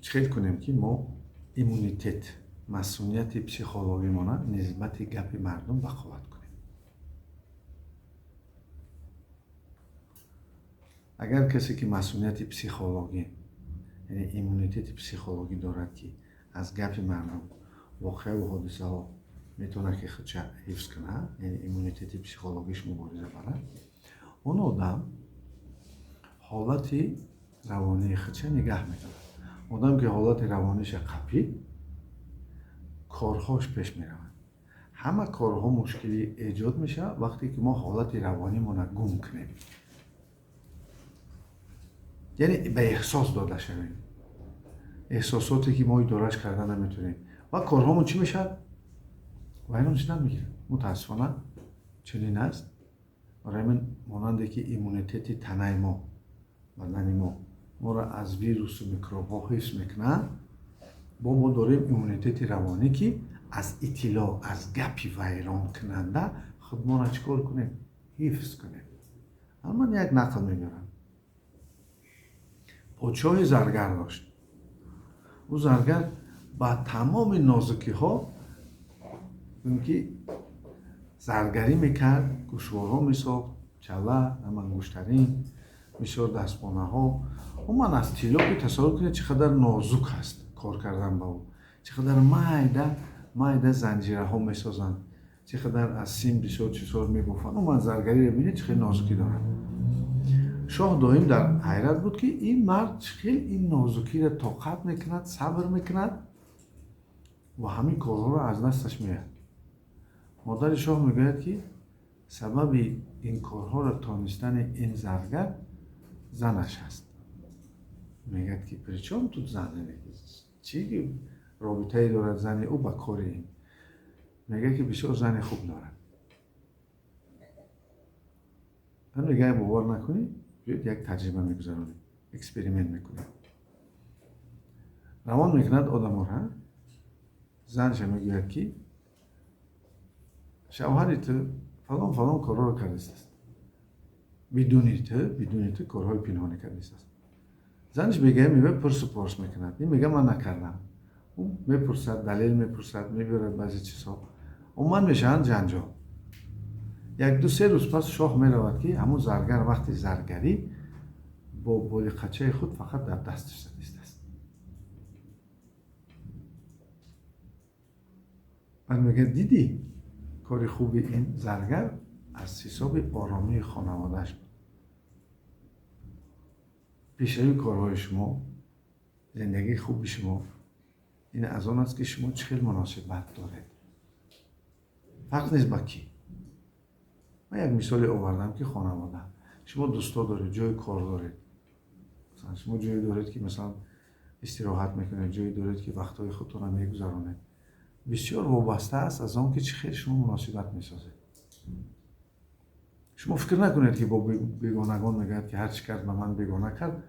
چخیل کنیم که ما ایمونیتت مسئولیت پسیخولوژی ما نسبت گپ مردم بخواد کنیم. اگر کسی که مسئولیت پسیخولوژی یعنی ایمونیتت پسیخولوژی دارد که از گپ مردم واقع و حادثه ها میتونه که خودش حفظ کنه، یعنی ایمونیتت پسیخولوژیش مبارزه برد، اون آدم حالت روانی خودش نگه میداره. آدم که حالت روانیش قوی، کارهاش پیش میروند. همه کارها مشکلی ایجاد میشه وقتی که ما حالت روانیمون گم کنیم، یعنی به احساس داده شویم، احساساتی که ما اداره‌اش کردن نمیتونیم و کارهامون چی میشه؟ ویرانش نمیگیره. متاسفانه چنین است. برای من ماننده که ایمونیتت تنه ما بدن ما را از ویروس و میکروب ها حفظ میکنه، ما داریم ایمونیتت روانی که از اطلاع از گپی ویران کننده خود ما را چکار کنیم؟ حفظ کنیم. اما من یک نقل میبرم. پادشاه زرگر داشت. او زرگر با تمام نازکی ها که زرگری میکرد، گوشوارها میساخت، چله، انگشترین میشد، دستمانه ها. و من از طلا که تصور کنید چقدر نازک هست کار کردن با او، چقدر مایده زنجیره ها میسازند، چقدر از سیم بسیار چیزها میبافند. و من زرگری رو ببینید چقدر نازکی دارد. شاه دائم در حیرت بود که این مرد چقدر این نازکی را طاقت میکند، صبر میکند و همین کارها را از دستش میاد. مادر شاه میگوید که سبب این کارها را تانستن این زرگر زنش هست. میگه که پرچم تو زن چی رابطه دارد زن او با کار این؟ میگه که بسیار زن خوب دارد. هم میگه باور نکنی، بیاید یک تجربه میگذارونیم، اکسپریمنت میکنیم. روان میکند آدم ها را، زنش میگوید که شوهر تو فلان کارها رو کرده است، بدون تو کارهای پنهانی کرده است. زنش میگه پرس میکند، این میگه من نکردم. اون میپرسد، دلیل میپرسد، میبرد بعضی چیزها. اون من میشن جنجال. یک دو سه روز پس شاه میرود که همون زرگر وقتی زرگری با بولیقچه خود فقط در دستش داشته است. من میگه دیدی کار خوبی این زرگر از حساب آرامی خانوادهش بود. پیشروی کارهای شما، زندگی خوب شما، این از آن است که شما چقدر مناسبت دارید. فرق نیست با کی. من یک مثال آوردم که خانواده، شما دوستا دارید، جای کار دارید، مثلا شما جایی دارید که مثلا استراحت میکنید، جایی دارید که وقتهای خودتون رو میگذرونید. بسیار وابسته است از آن که چقدر شما مناسبت میسازید. شما فکر نکنید که با بیگانگان میگید که هر چی کرد به من بیگانه کرد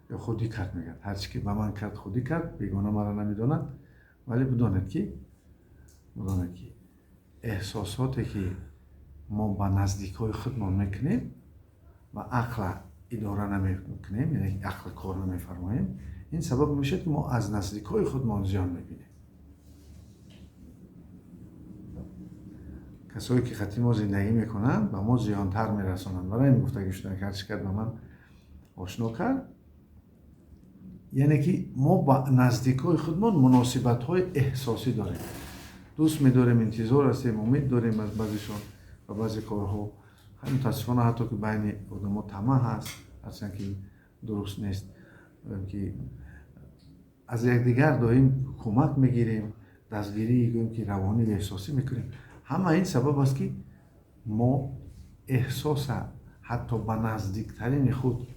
یا خودی کرد، میگد هر چی که به من کرد خودی کرد، بیگانه مرا نمیداند. ولی بدانید که احساساتی که ما با نزدیکای خودمان میکنیم و عقل اداره نمیکنیم، یعنی عقل کار نمیفرماییم، این سبب میشه که ما از نزدیکای خودمان زیان میبینیم. کسایی که خطی ما زندگی میکنن به ما زیانتر میرسونن. برای این گفتگی شدن که هر چی کرد به من آشنا کرد، یعنی که ما با نزدیکای خودمان مناسبت های احساسی داریم، دوست میداریم، انتظار هستیم، امید داریم از بعضیشون و بعضی کارها. همین متاسفانه حتی که بین آدم‌ها طمع هست، هرچند که درست نیست، که از یکدیگر دائم کمک میگیریم، دستگیری که روانی و احساسی میکنیم. همه این سبب است که ما احساس حتی به نزدیکترین خود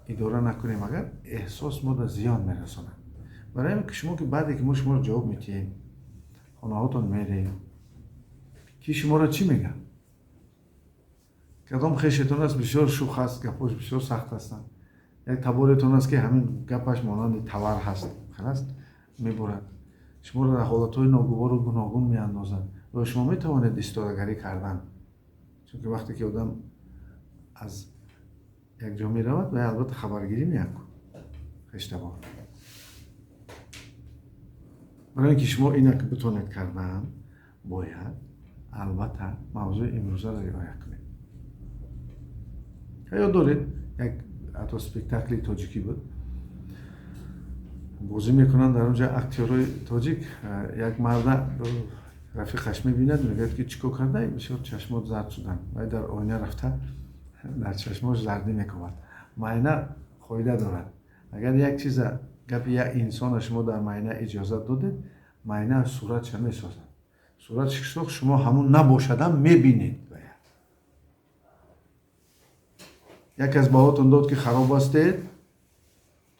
اداره نکنیم، اگر احساس ما در زیان میرسونه. برای این که شما که بعدی که ما شما رو جواب میتیم، خانه هاتون میریم که شما را چی میگن؟ کدام خیشتون است بسیار شوخ است، گپاش بسیار سخت هستند. یک تبارتون است که همین گپش مانند تور هست، خلاص میبرد. شما را در حالتهای ناگوار و گوناگون میاندازند و شما میتوانید استادگری کردن. چون که وقتی که آدم از یک جا میرود و البته خبرگیری میکند، خشتبار برای اینکه شما اینا که بتونید کردن باید البته موضوع امروزه را رعایت کنید. یاد دارید یک حتی سپکتاکلی تاجیکی بود، بازی میکنن در اونجا اکتورای تاجیک، یک مرد رفیقش میبیند میگه که چیکار کرده بسیار چشمات زرد شدن و در آینه رفته در چشماش زردی میکند. معاینه قاعده دارد، اگر یک چیز گپ یک انسان شما در معاینه اجازت دادید معاینه صورتش میسازد، صورتش شما همون نباشدم میبینید. یک از باهاتون داد که خراب هستید،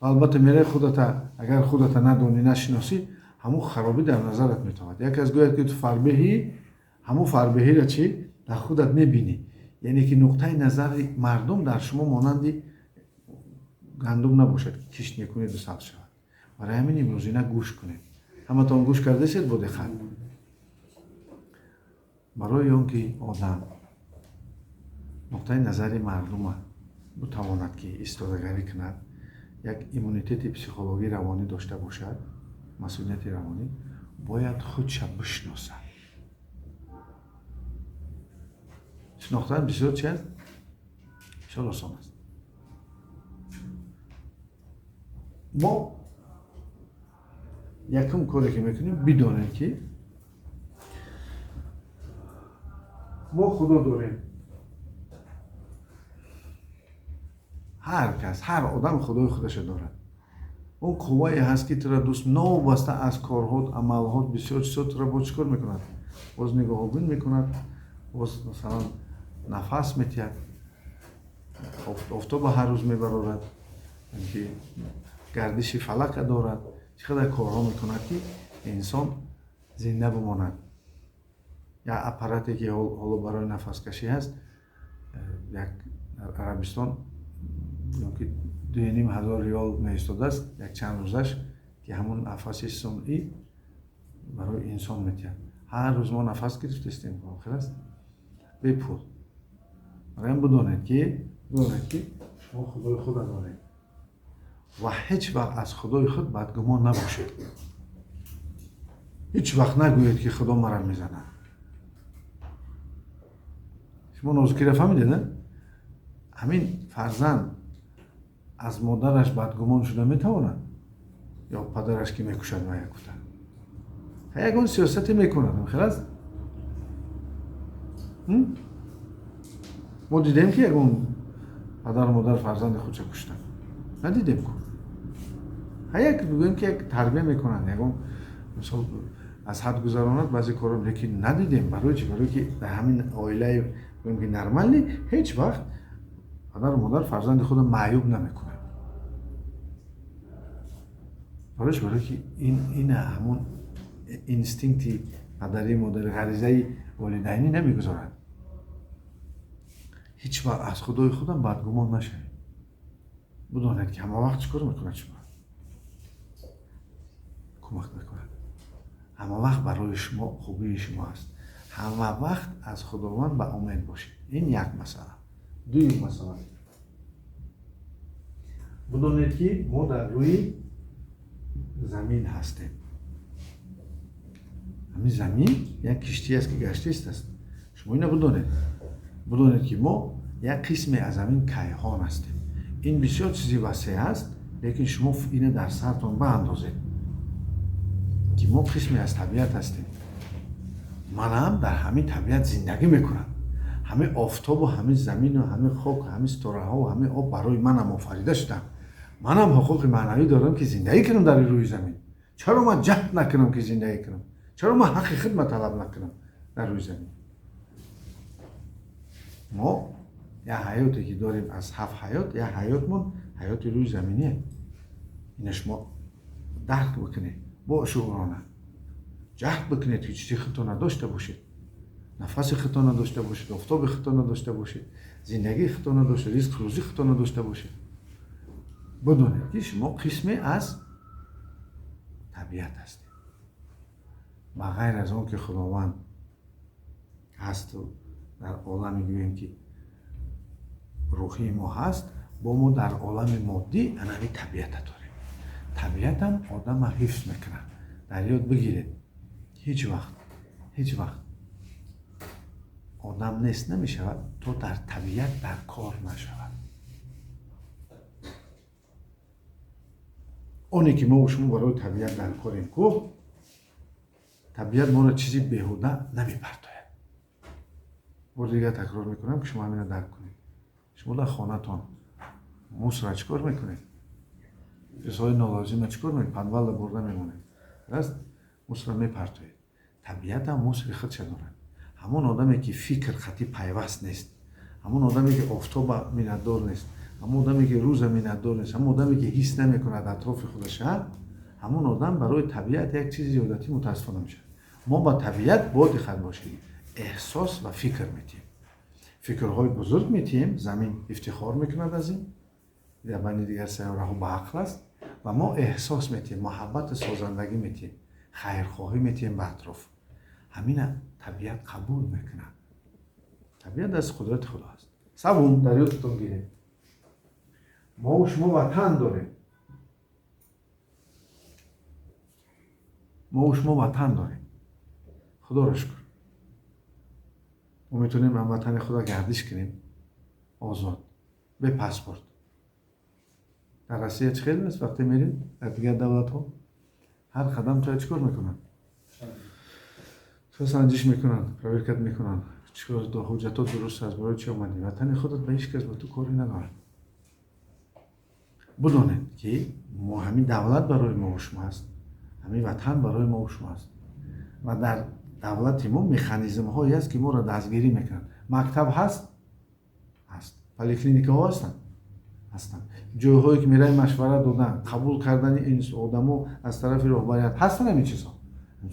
البته میره خودت اگر خودت ندونی نشناسی همون خرابی در نظرت میتواند. یک از گوید که تو فربهی همون فربهی را چی در خودت میبینی، یعنی که نقطه نظر مردم در شما مانندی گندم نباشد که کشت میکنید و سبز شود. برای همین امروز اینا گوش کنید. همه تان گوش کرده شد بوده خط برای اون که آدم نقطه نظر مردم بتواند که ایستادگری کند، یک ایمونیتت پسیکولوژی روانی داشته باشد، مسئولیت روانی، باید خودش بشناسد. شناختن بسیار چی است؟ بسیار آسان است. ما یکم کاری که میکنیم بدانیم که ما خدا داریم. هر کس، هر آدم خدای خودش دارد. اون قوایی هست که تو را دوست نوابسته از کارهات، عملهات، بسیار چیزا تو را با چیکار میکند؟ باز نگاهبین میکند، باز مثلا نفس میتید، آفتاب هر روز میبرارد، اینکه گردش فلک دارد، چقدر کارها میکند که انسان زنده بماند. یا اپاراتی که حالا برای نفس کشی هست، یک در عربستان که 2,500 ریال میایستاده است یک چند روزش که همون نفس صنعی برای انسان میتید. هر روز ما نفس گرفتیم آخر است به پول. برای این بدانید که شما خدای خود دارید و هیچ وقت از خدای خود بدگمان نباشید. هیچ وقت نگویید که خدا مرا میزند. شما نازکی را فهمیدید نه؟ همین فرزند از مادرش بدگمان شده میتواند یا پدرش که میکشد و یک یکون سیاستی میکند. خلاص ما دیدیم که یکون پدر و مادر فرزند خودش کشتن؟ ندیدیم کن. یک بگویم که یک تربیه میکنند، یکون مثلا از حد گذراند بعضی کارا، لیکن ندیدیم. برای چی؟ برای که در همین عائله بگویم که نرمالی هیچ وقت پدر و مادر فرزند خود معیوب نمیکنند. برای که این همون اینستینکتی پدری مادری غریزه والدینی نمیگذارد. هیچ وقت از خدای خودم بدگمان نشوید. بدانید که همه وقت چیکار میکند شما؟ کمک میکند. همه وقت برای شما خوبی شما است. همه وقت از خداوند به امید باشید. این یک مسئله. دوم مسئله بدانید که ما در روی زمین هستیم. همین زمین یک کشتی است که گشتیست است. شما اینو بدانید که ما یک قسمی از زمین کیهان هستیم. این بسیار چیزی وسیع است، لیکن شما اینو در سرتون بیاندازید که ما قسمی از طبیعت هستیم. من هم در همین طبیعت زندگی میکنم. همه آفتاب و همه زمین و همه خاک و همه ستاره ها و همه آب برای منم آفریده شدم. منم حقوق معنوی دارم که زندگی کنم در روی زمین. چرا من جهد نکنم که زندگی کنم؟ چرا من حق خدمت طلب نکنم در روی زمین؟ ما یه حیاتی که داریم از 7 حیات، یه حیاتمون حیات روی زمینیه. اینش ما درک بکنید با شعورانه. جهد بکنید که چیزی خطا نداشته باشید. نفس خطا نداشته باشید، آفتاب خطا نداشته باشید، زندگی خطا نداشته، رزق روزی خطا نداشته باشید. بدونید که شما قسمی از طبیعت هستید. و غیر از اون که خداوند هست و در عالم میگوییم که روحی ما هست، با ما در عالم مادی انمی طبیعت داریم. طبیعت هم آدم حفظ میکنه. در یاد بگیرید هیچ وقت آدم نیست نمیشود تو در طبیعت در کار نشود. اونی که ما و شما برای طبیعت در کاریم که طبیعت ما را چیزی بیهوده نمیپرتاید. بار دیگه تکرار میکنم که شما همین درک کنید. شما در خانه‌تان موس را چیکار میکنید؟ چیزهای نالازم چیکار میکنید؟ پنبال برده میمونه. راست موس را میپرتاید. طبیعت هم موس خودش دارد. همون آدمی که فکر خطی پیوست نیست، همون آدمی که آفتاب میندار نیست، همون آدمی که روز میندار نیست، همون آدمی که حس نمیکند اطراف خودش، همون آدم برای طبیعت یک چیز زیادتی متاسفانه میشه. ما با طبیعت باید خود باشیم، احساس و فکر میتیم، فکرهای بزرگ میتیم. زمین افتخار میکند از این، در بین دیگر سیاره ها با عقل است و ما احساس میتیم، محبت سازندگی میتیم، خیرخواهی میتیم به اطراف. همین طبیعت قبول میکنه. طبیعت از قدرت خدا است. سوم در یادتون گیره، ما و شما وطن داریم. ما و شما وطن داریم. خدا را شکر. ما میتونیم هم وطن خدا گردش کنیم آزاد به پاسپورت. در روسیه چه خیلی است وقتی میریم در دیگر دولت ها هر قدم تو چیکار میکنن؟ تو سنجش میکنن، پراورکت میکنن، چیکار دو حجتات درست است، برای چی اومدی؟ وطن خودت به هیچ کس با تو کاری نداره. بدونید که ما همین دولت برای ما و شما است، همین وطن برای ما و شما است و در دولت ما مکانیزم هایی است که ما را دستگیری میکنن. مکتب هست؟ پلیکلینیک ها هستن. جایهایی که میرای مشورت دادن، قبول کردن این آدمو از طرف رهبریت هستن. همین چیزا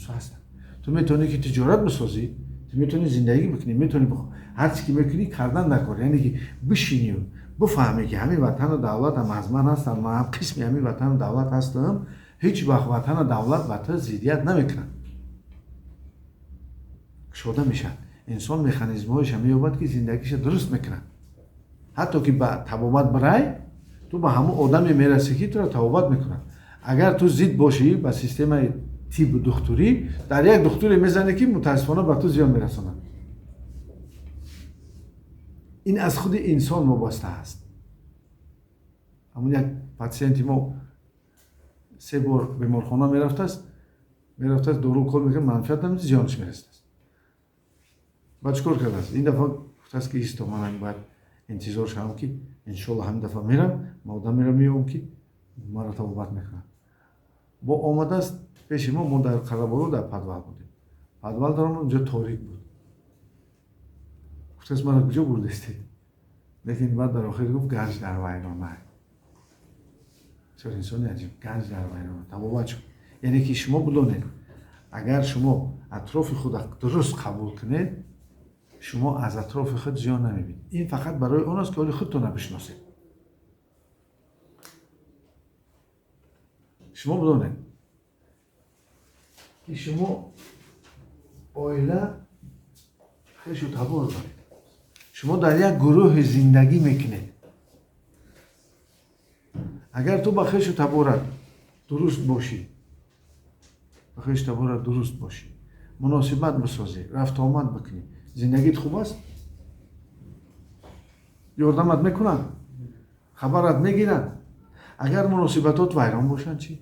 هستن. تو میتونی که تجارت بسازی، تو میتونی زندگی بکنی، میتونی هر چی که میکنی کردن در کار، یعنی که بشینی و بفهمی که همین وطن و دولت هم از من هستن، من هم قسمی همین وطن و دولت هستم. هیچ وقت وطن و دولت با تو ضدیت نمیکنن. شده میشن. انسان مکانیزم هایش هم میابد که زندگیش درست میکنن. حتی که با تبابت برای تو با همون آدمی میرسی که تو را تبابت میکنن. اگر تو ضد باشی با سیستم تیب دکتری، در یک دکتری میزنه که متاسفانه به تو زیان میرسونه. این از خود انسان وابسته است. همون یک پاцієنتی ما 3 بار بیمارخانه میرفته است دارو کار میکنه، منفعت نمیده، زیانش میرسه است. بعد چیکار کرده است؟ این دفعه گفته است که ایستا من باید انتظار شدم که انشالله همین دفعه میرم، مادام میام که ما را تبابت میکنم. با آمده است پیش ما در قرابارو در پدوال بودیم. پدوال دارم اونجا تاریک بود. گفته است من را کجا بردستی؟ لیکن بعد در آخر گفت گنج در ویرانه. چرا انسانی عجیب، گنج در ویرانه تبابت شد. یعنی که شما بدونید اگر شما اطراف خود درست قبول کنید، شما از اطراف خود زیان نمیبینید. این فقط برای اون است که حال خودتون نبشناسید. شما بدونید که شما عائله خیش و تبار دارید. شما در یک گروه زندگی میکنید. اگر تو با خیش و تبارت درست باشی، با خیش و تبارت درست باشی، مناسبت بسازی، رفت آمد بکنی، زندگیت خوب است؟ یاردمت میکنن؟ خبرت میگیرن؟ اگر مناسبتات ویران باشن چی؟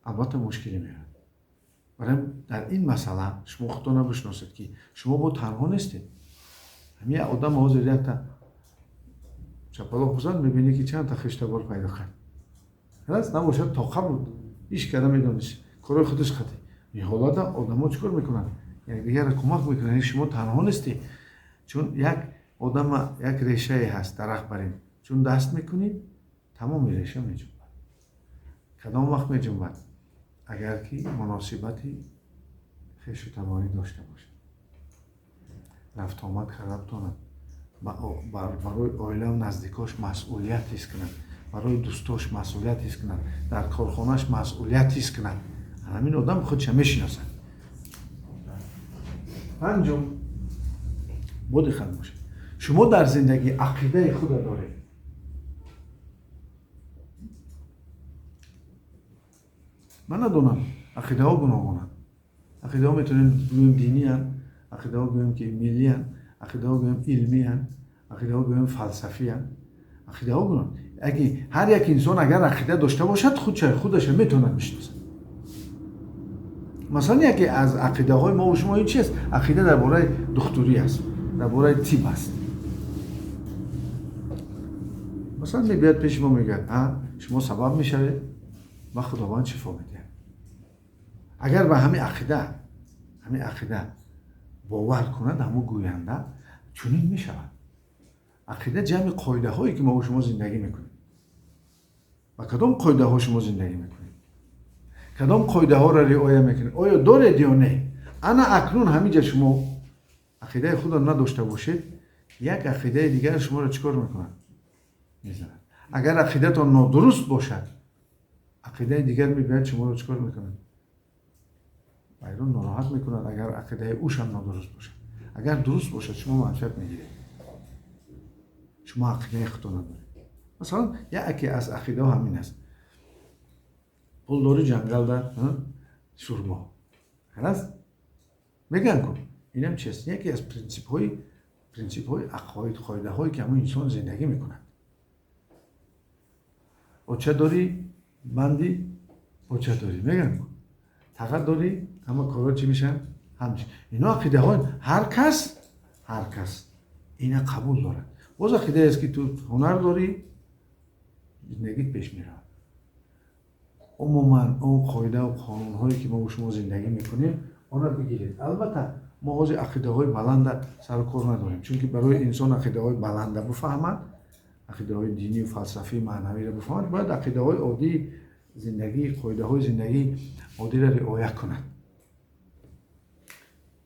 البته مشکلی میاد. برای در این مسئله شما خودتون بشناسید که شما با تنها نیستید. همین آدم حاضر یک تا چپالاق بزن میبینی که چند تا خشتبار پیدا کرد. هست نباشد تا قبل هیچ کدام میدونست کارای خودش خطی. این حالت آدم‌ها چیکار میکنن؟ یک دیگر را کمک میکنن. شما تنها نیستی. چون یک آدم یک ریشه هست درخت برین. چون دست میکنید تمام ریشه میجنبد. کدام وقت میجنبد؟ اگر که مناسبتی خویش و تباری داشته باشه. رفت آمد کرده بتونه برای عائله و نزدیکاش مسئولیت حس کنن، برای دوستاش مسئولیت حس کنن، در کارخانه‌اش مسئولیت حس کنن. همین آدم خودش میشناسن. پنجم بود خود باشه. شما در زندگی عقیده خود دارید. من ندونم عقیده ها گوناگونن. عقیده ها میتونیم بگویم دینی هن، عقیده ها بگویم که ملی هن، عقیده ها بگویم علمی هن، عقیده ها بگویم فلسفی هن. عقیده ها گوناگونن. اگه هر یک انسان اگر عقیده داشته باشد خودش میتونه بشناسه. مثلا یکی از عقیده های ما و شما این چیست؟ عقیده درباره دکتری است، درباره طب است. مثلا میاد پیش ما میگه شما سبب میشوید و خداوند شفا میده. اگر به همین عقیده باور کند همون گوینده چنین میشود. عقیده جمع قاعده هایی که ما و شما زندگی میکنیم. و کدام قاعده ها شما زندگی میکنید؟ کدام قاعده ها را رعایت میکنید؟ آیا دارید یا نه؟ انا اکنون همینجا شما عقیده خود را نداشته باشید، یک عقیده دیگر شما را چیکار میکنند؟ میزنند. اگر عقیدتان نادرست باشد، عقیده دیگر میباید شما را چیکار میکنند؟ بیرون ناراحت میکنند. اگر عقیده اوش هم نادرست باشد، اگر درست باشد شما منفعت میگیرید. شما عقیده خودتان ندارید. مثلا یکی از عقیده ها همین است. پولداری جنگل در سورما. خلاص میگن که اینم چیست؟ یکی از پرینسیپ های عقاید قاعده هایی که همون انسان زندگی میکنند. اوچه داری بندی اوچه داری میگن که طاقت داری اما کارا چی میشن؟ همش. اینا عقیده های هر کس اینا قبول دارد. باز عقیده است که تو هنر داری زندگیت پیش میره. عموما اون قاعده و قانون هایی که ما و شما زندگی میکنیم آن را بگیرید. البته ما از عقیده های بلند سر کار نداریم، چون که برای انسان عقیده های بلند بفهمد، عقیده های دینی و فلسفی معنوی را بفهمد، باید عقیده های عادی زندگی، قاعده های زندگی عادی را رعایت کند.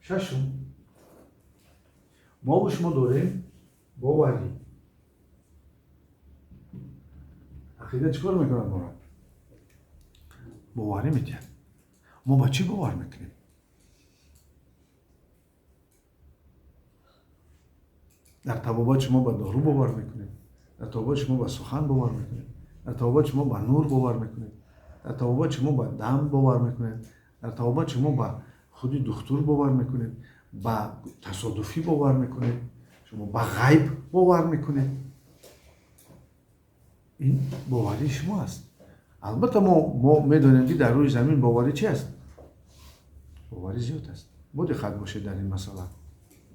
ششم، ما و شما داریم باوری. عقیده چیکار میکنند ما را؟ باوری میدن. ما با چی باور میکنیم؟ در طبابت شما با دارو باور میکنید، در طبابت شما با سخن باور میکنید، در طبابت شما با نور باور میکنید، در طبابت شما با دم باور میکنید، در طبابت شما با خودی دکتر باور میکنید، با تصادفی باور میکنید، شما با غیب باور میکنید. این باوری شما است. البته ما میدونیم که در روی زمین باوری چی است؟ باوری زیاد است. ما دقت باشید در این مسئله.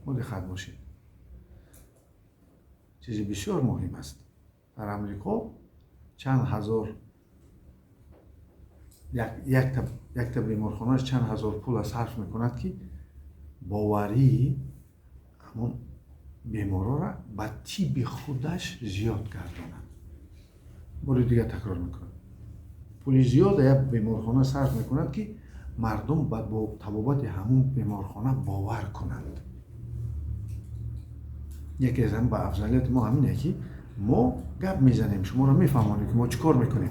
ما دقت باشید. چیزی بسیار مهم است. در امریکا چند هزار یک تا بیمارخانه‌اش چند هزار پول صرف میکند که باوری همون بیمارا را به طب خودش زیاد گرداند. بار دیگه تکرار میکنم. پول زیاد یک بیمارخانه صرف میکند که مردم با طبابت همون بیمارخانه باور کنند. یکی از با افضلیت ما همینه که ما گپ میزنیم، شما را میفهمانیم که ما چیکار میکنیم.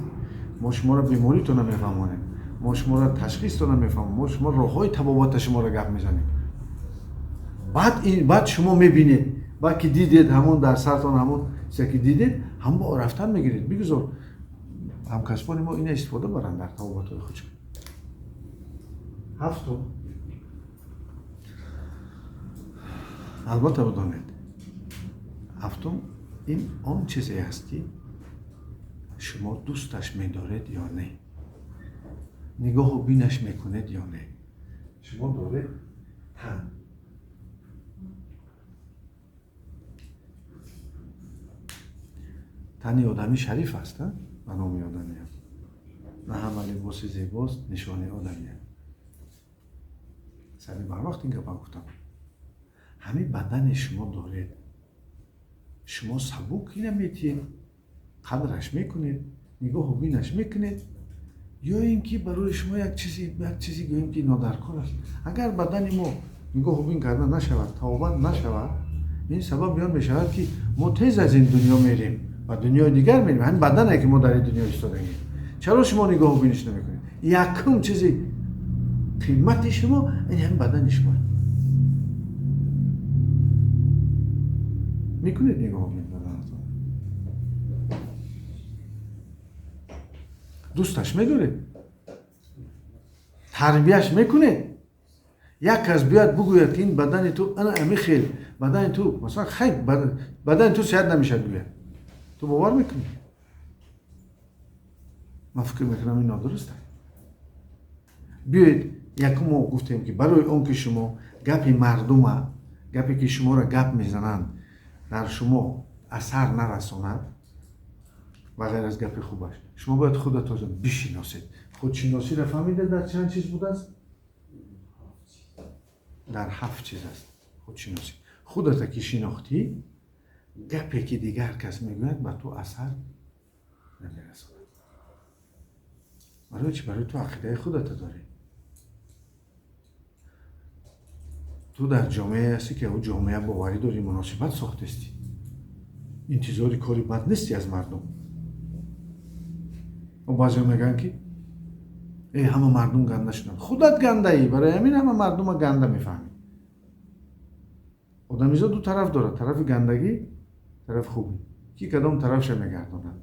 ما شما را بیماریتون میفهمانیم، ما شما را تشخیصتون میفهمانیم، ما شما راههای طبابت شما را گپ میزنیم. بعد شما میبینید، بعد که دیدید همون در سرتان همون چیزی که دیدید هم با رفتن میگیرید. بگذار همکسبان ما این استفاده برند در طبابت های خودشون. هفتم، البته بدانید هفتم این آن چیزی است که شما دوستش می‌دارید یا نه، نگاه و بینش میکنید یا نه. شما دارید تن آدمی شریف است، به نام آدمی است. نه همه لباس زیباست نشانه آدمی است. سری بر وقت این گپ گفتم. همین بدن شما دارید، شما سبوک اینو میتید، قدرش میکنید، نگاه و بینش میکنید، یا اینکه برای شما یک چیزی گوییم که نادرکار است. اگر بدن ما نگاه و بین کرده نشود، توبه نشود، این سبب بیان میشود که ما تیز از این دنیا میریم و دنیای دیگر میریم. همین بدنه که ما در این دنیا ایستادگیم. چرا شما نگاه و بینش نمیکنید؟ یکم چیزی قیمت شما این همین بدن شما. میکنید نگاه و بین بدنتون؟ دوستش میدارید؟ тарбияш мекунед, як кас биёд бигӯяд ки ин бадани ту ана амихел бадани ту масалан хай бадани ту сеҳат намешавад гӯяд, ту бовар мекунӣ? ман фикр мекунам ин нодуруст аст. биёед якум мо гуфтем ки барои он ки шумо гапи мардума, гапе ки шуморо гап мезананд дар шумо асар нарасонад ва ғайр аз гапи хубаш, шумо бояд худатонро бишиносед. худшиносиро фаҳмидед дар чанд чиз будааст? дар 7 чиз аст худшиносӣ. худата ки шинохтӣ, гапе ки дигар кас мегӯяд ба ту асар намерасонад. барои чӣ? барои ту ақидаи худата дорӣ. ту дар ҷомеае ҳастӣ ки ӯ ҷомеа боварӣ дорӣ, муносибат сохтаистӣ, интизори кори бад нестӣ аз мардум. баъзеҳо мегӯянд ки ҳама мардум ганда шуданд. худат гандаӣ, барои ҳамин ҳама мардума ганда мефаҳмӣ. одамизод ду тараф дорад, тарафи гандагӣ, тарафи хубӣ. ки кадом тарафша мегардонад?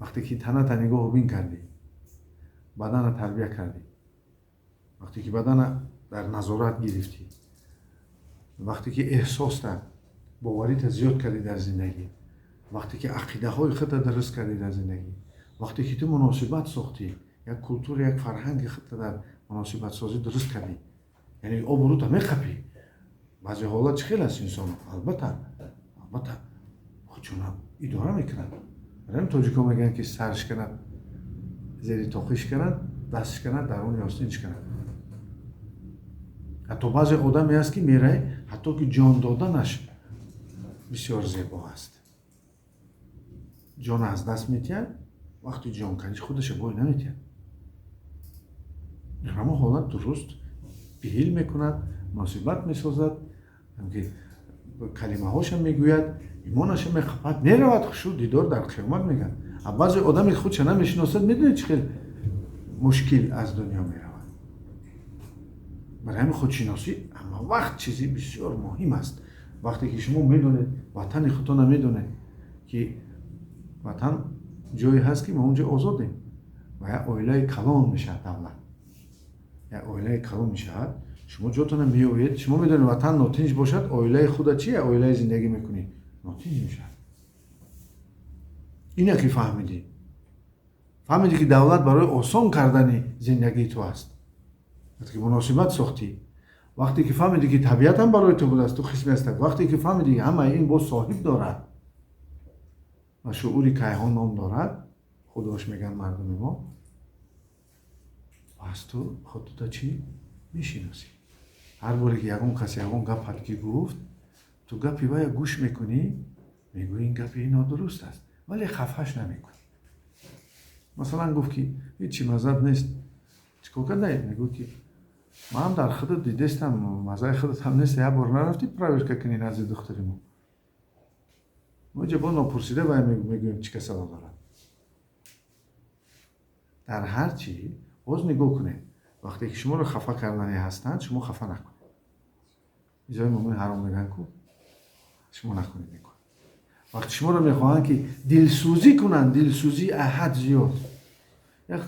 вақте ки таната нигоҳу бин кардӣ, бадана тарбия кардӣ, вақте ки бадана дар назорат гирифтӣ, вақте ки эҳсоста боварита зиёд кардӣ дар зиндагӣ, вақте ки ақидаҳои худта дуруст кардӣ дар зиндагӣ, вақте ки ту муносибат сохтӣ, як культура, як фарҳанги худта дар муносибатсозӣ дуруст кардӣ, яъне обрӯта меқапӣ. баъзе ҳолат чӣ хел аст инсон албатта худшона идора мекунад. ҳам тоҷико мегӯянд ки сарш канад, зери тоқиш канад, дастш канад, даруни остинш канад. ҳатто баъзе одаме аст ки мерай, ҳатто ки ҷон доданаш бисёр зебо аст. ҷон аз даст метиҳад, вақти ҷонканиш худашро бой наметиҳад. ҳама ҳолат дуруст биҳил мекунад, муносибат месозад, калимаҳоша мегӯяд, имонаша меқапад, меравад хушу дидор дар қиёмат мегӯяд. баъзе одаме ки худша намешиносад, медонед чӣ хел мушкил аз дунё меравад. барои ҳамин худшиносӣ ҳама вақт чизи бисёр муҳим аст. вақте ки шумо медонед ватани худтонро медонед ки ватан ҷое ҳаст ки мо онҷо озодем ва як оилаи калон мешавад давлат. як оилаи калон мешавад, шумо ҷотонро меоед, шумо медонед ватан нотинч бошад, оилаи худат чия оилаи зиндагӣ мекунӣ? нотинч мешавад. ине ки фаҳмидӣ. фаҳмидӣ ки давлат барои осон кардани зиндагии ту аст. вақте ки муносибат сохтӣ, вақте ки фаҳмидӣ ки табиат ҳам барои ту будааст, ту қисме аст, вақте ки фаҳмидӣ ки ҳамаи ин боз соҳиб дорад ва шуъури кайҳон ном дорад, худош меган мардуми мо, пас ту худта чӣ мешиносӣ. ҳар боре ки ягон кас ягон гапат ки гуфт, ту гапи вая гӯш мекунӣ, мегӯӣ ин гапи нодуруст аст, вале хафаш намекунӣ. масалан гуфт ки ҳечи маззат нест, чӣ кор кардаи? мегӯ ки ман ҳам дар худат дидестам, маззаи худат ҳам нест, як бор нарафтӣ проверка кунӣ назди духтари мо. мо ҷабо нопурсида вай мегӯем чӣ касало дорад. дар ҳар чӣ боз нигоҳ кунед, вақте ки шуморо хафа кардани ҳастанд, шумо хафа накунед. ҷои муъмин ҳаром мегӯянд ку шумо накунед. вақте шуморо мехоҳанд ки дилсӯзӣ кунанд, дилсӯзӣ аҳад зиёд. як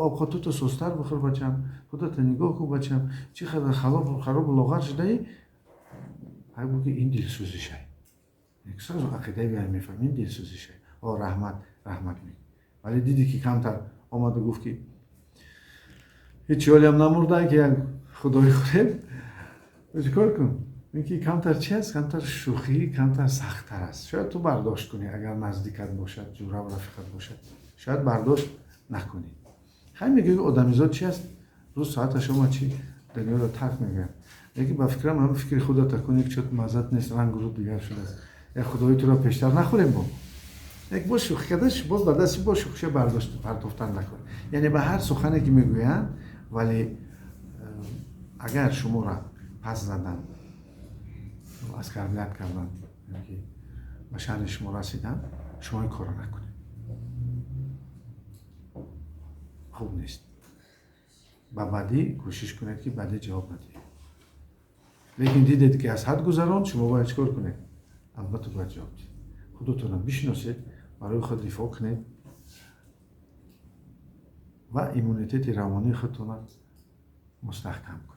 овқатото сустар бихӯр бачам, худата нигоҳ кун бачам, чӣ қадар хароб лоғар шудаӣ, ҳай гӯ ки ин дилсӯзишай. сразу ақидаи вай мефаҳмӣ, ин дилсӯзишай. раҳмат мегӯ. вале дидӣ ки камтар омаду гуфт ки ҳеҷ ҳолиам намурдан ки як худои хуреб, чӣ кор кун? ин ки камтар чи аст? камтар шӯхӣ, камтар сахттар аст. шояд ту бардошт кунӣ, агар наздикат бошад, ҷурав рафиқат бошад, шояд бардошт накунӣ. хай мегӯӣ одамизод чи аст? рӯз соата шома чи дунёро тарк мегӯяд. лекин ба фикрам ҳама фикри худата кунӣ ки чот маззат нест, рангу рӯ дигар шудааст. як худои туро пештар нахӯрем бо. як бо шӯхӣ кардаш, боз ба дасти бо шӯхиша бардошт партофтан накун. яъне ба ҳар сухане ки мегӯянд, вале агар шуморо пас заданд, аскарблят карданд, ба шаъни шумо расиданд, шумо ин корро накунед. хуб нест. ба бадӣ кӯшиш кунед ки бадӣ ҷавоб надиҳед. лекин дидед ки аз ҳад гузаронд, шумо бояд чӣ кор кунед? албатта бояд ҷавоб диҳед. худатонро бишиносед, барои худ дифоъ кунед و ایمونیته روانی خودتون مستحکم کنید.